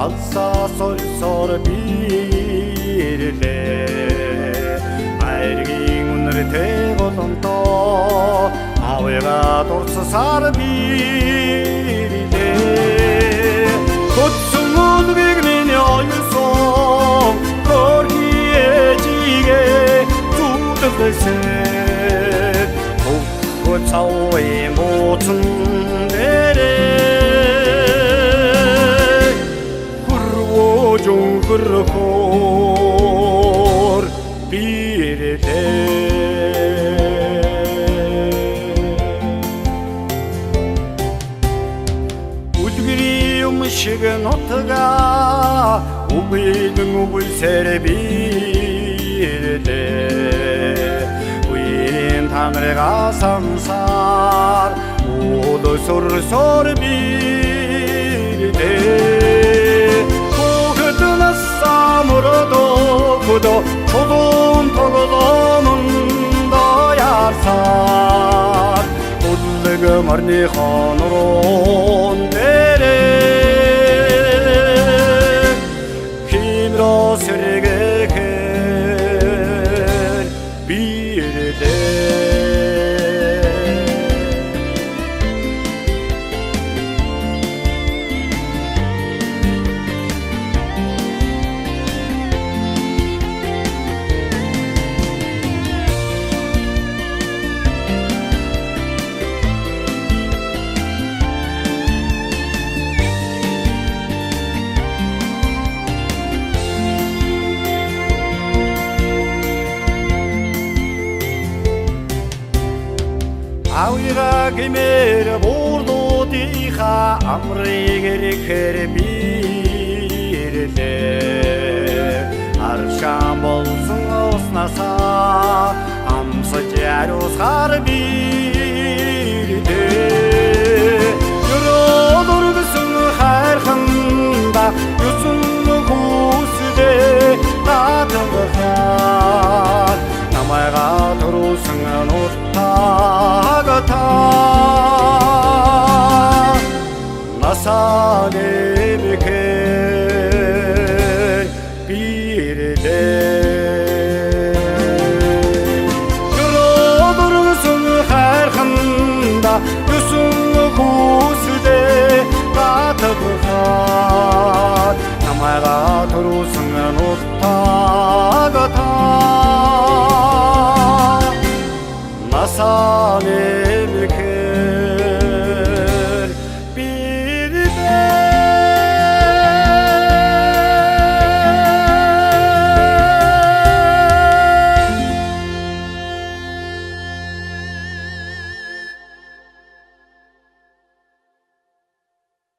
алса сор бирлээ айргийн үнэр тэголонтоо авыга дурсасаар бирлээ хөдсөн үнгийг миний ойлсон көрхиэжигээ зүудлэсээ хөцауи моцон хөр бирлээ үлгэрийн шиг нутга үгүйдэн үгүйсээр бирлээ үеийн танарга самсаар өлөсөр бирлээ самурдокудо чулуун тоглоомондо ярсаар үлэг марны хонорон дээрээ химро сэргэхээр бирлээ Ауига гэмээр буурдуудынхаа амрыг эрэхээр бирлээ аршаан болсон уснасаа амсаж яриусгаар бирлээ өрөөлөргсөн хайрханда юусэн хүүсдээ татгахаар намайга төрүүлсэн нутагата насанэмэхээр бирлээ өрөөлөргсөн хайрханда юусэн хүүсдээ татгахаар намайга төрүүлсэн нутагата насанэмэхээр